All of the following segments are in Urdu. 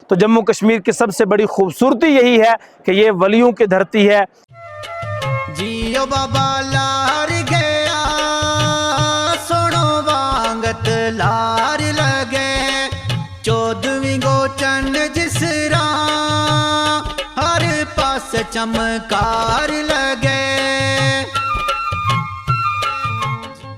تو جموں کشمیر کی سب سے بڑی خوبصورتی یہی ہے کہ یہ ولیوں کی دھرتی ہے۔ جیو بابا لار گیا سنو وانگت لار لگے 14ویں گو چند جسرا ہر پاس چمکار لگے۔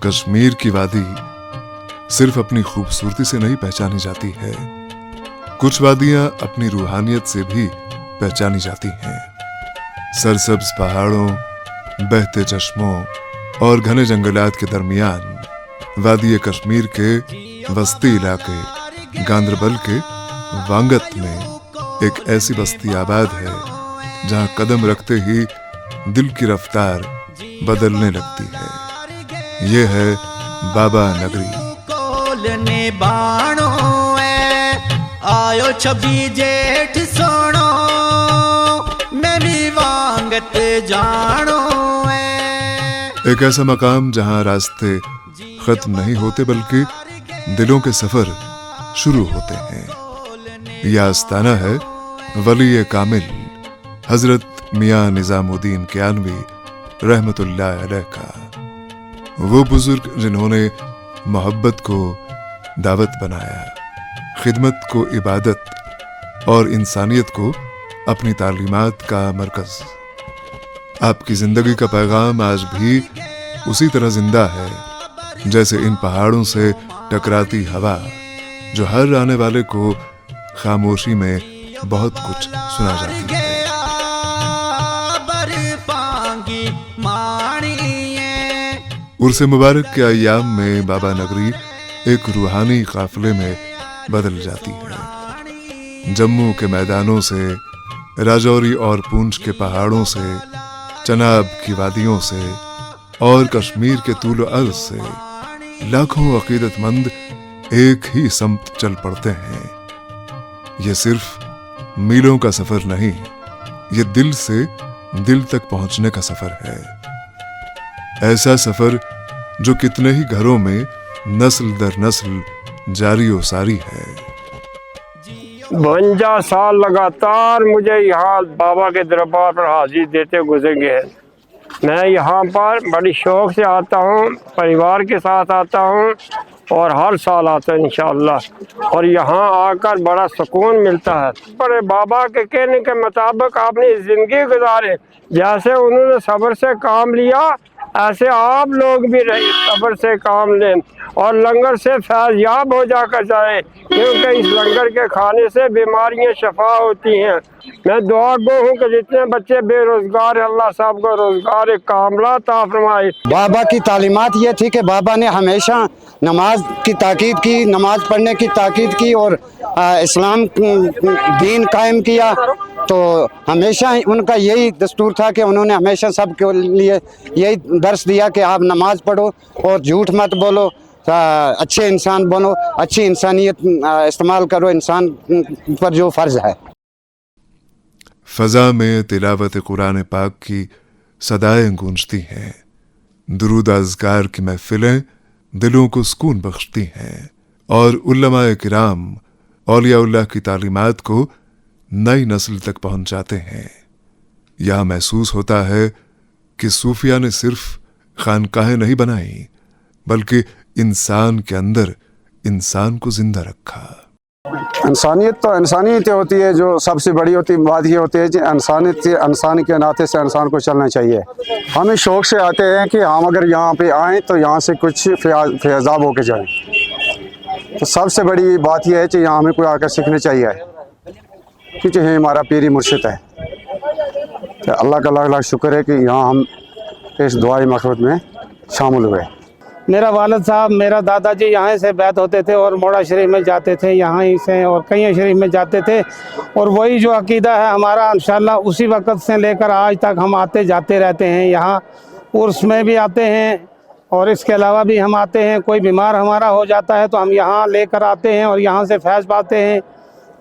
کشمیر کی وادی صرف اپنی خوبصورتی سے نہیں پہچانی جاتی ہے، کچھ وادیاں اپنی روحانیت سے بھی پہچانی جاتی ہیں۔ سرسبز پہاڑوں، بہتے چشموں اور گھنے جنگلات کے درمیان وادی کشمیر کے وسطی علاقے گاندربل کے وانگت میں ایک ایسی بستی آباد ہے جہاں قدم رکھتے ہی دل کی رفتار بدلنے لگتی ہے۔ یہ ہے بابا نگری۔ کولنے بانو ہے آیو 26 جیٹھ سونو میں بھی وانگت جانو ہے۔ ایک ایسا مقام جہاں راستے ختم نہیں ہوتے بلکہ دلوں کے سفر شروع ہوتے ہیں۔ یہ آستانہ ہے ولی کامل حضرت میاں نظام الدین کیانوی رحمت اللہ علیہ کا، وہ بزرگ جنہوں نے محبت کو دعوت بنایا، خدمت کو عبادت اور انسانیت کو اپنی تعلیمات کا مرکز۔ آپ کی زندگی کا پیغام آج بھی اسی طرح زندہ ہے جیسے ان پہاڑوں سے ٹکراتی ہوا جو ہر آنے والے کو خاموشی میں بہت کچھ سنا جاتی ہے۔ عرس مبارک کے ایام میں بابا نگری ایک روحانی قافلے میں بدل جاتی ہے۔ جموں کے میدانوں سے، راجوری اور پونچھ کے پہاڑوں سے، چناب کی وادیوں سے اور کشمیر کے طول و عرض سے لاکھوں عقیدت مند ایک ہی سمت چل پڑتے ہیں۔ یہ صرف میلوں کا سفر نہیں، یہ دل سے دل تک پہنچنے کا سفر ہے۔ ایسا سفر جو کتنے ہی گھروں میں نسل در نسل جاری و ساری ہے۔ 52 سال لگاتار مجھے یہاں بابا کے دربار پر حاضری دیتے گزر گئے۔ میں یہاں پر بڑی شوق سے آتا ہوں، پریوار کے ساتھ آتا ہوں اور ہر سال آتا ہوں انشاءاللہ، اور یہاں آ کر بڑا سکون ملتا ہے۔ بڑے بابا کے کہنے کے مطابق آپ نے زندگی گزارے، جیسے انہوں نے صبر سے کام لیا ایسے آپ لوگ بھی صبر سے کام لیں اور لنگر سے فیض یاب ہو جا کر جائیں، کیونکہ اس لنگر کے کھانے سے بیماریاں شفا ہوتی ہیں۔ میں دعا گو ہوں کہ جتنے بچے بے روزگار ہیں اللہ صاحب کو روزگار کاملہ عطا فرمائے۔ بابا کی تعلیمات یہ تھی کہ بابا نے ہمیشہ نماز کی تاکید کی، نماز پڑھنے کی تاکید کی اور اسلام دین قائم کیا۔ تو ہمیشہ ان کا یہی دستور تھا کہ انہوں نے ہمیشہ سب کے لیے یہی درس دیا کہ آپ نماز پڑھو اور جھوٹ مت بولو، اچھے انسان بنو، اچھی انسانیت استعمال کرو انسان پر جو فرض ہے۔ فضا میں تلاوت قرآن پاک کی صدائیں گونجتی ہیں، درود اذکار کی محفلیں دلوں کو سکون بخشتی ہیں، اور علماء کرام اولیاء اللہ کی تعلیمات کو نئی نسل تک پہنچاتے ہیں۔ یہاں محسوس ہوتا ہے کہ صوفیہ نے صرف خانقاہیں نہیں بنائیں بلکہ انسان کے اندر انسان کو زندہ رکھا۔ انسانیت تو انسانیت ہوتی ہے، جو سب سے بڑی بات یہ ہوتی ہے کہ انسان کے ناطے سے انسان کو چلنا چاہیے۔ ہم اس شوق سے آتے ہیں کہ ہم اگر یہاں پہ آئیں تو یہاں سے کچھ فیضاب ہو کے جائیں۔ تو سب سے بڑی بات یہ ہے کہ یہاں ہمیں کوئی آ کر سیکھنا چاہیے، کیونکہ یہ ہمارا پیری مرشد ہے۔ تو اللہ کا لاکھ لاکھ شکر ہے کہ یہاں ہم اس دعائی مخلوط میں شامل ہوئے۔ میرا والد صاحب، میرا دادا جی یہاں سے بیعت ہوتے تھے اور موڑا شریف میں جاتے تھے، یہاں ہی سے اور کئی شریف میں جاتے تھے، اور وہی جو عقیدہ ہے ہمارا انشاءاللہ اسی وقت سے لے کر آج تک ہم آتے جاتے رہتے ہیں۔ یہاں عرس میں بھی آتے ہیں اور اس کے علاوہ بھی ہم آتے ہیں، کوئی بیمار ہمارا ہو جاتا ہے تو ہم یہاں لے کر آتے ہیں اور یہاں سے فیض پاتے ہیں۔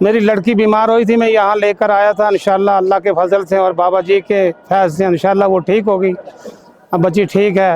میری لڑکی بیمار ہوئی تھی، میں یہاں لے کر آیا تھا، انشاءاللہ اللہ کے فضل سے اور بابا جی کے فیض سے انشاءاللہ وہ ٹھیک ہوگی، اب بچی ٹھیک ہے۔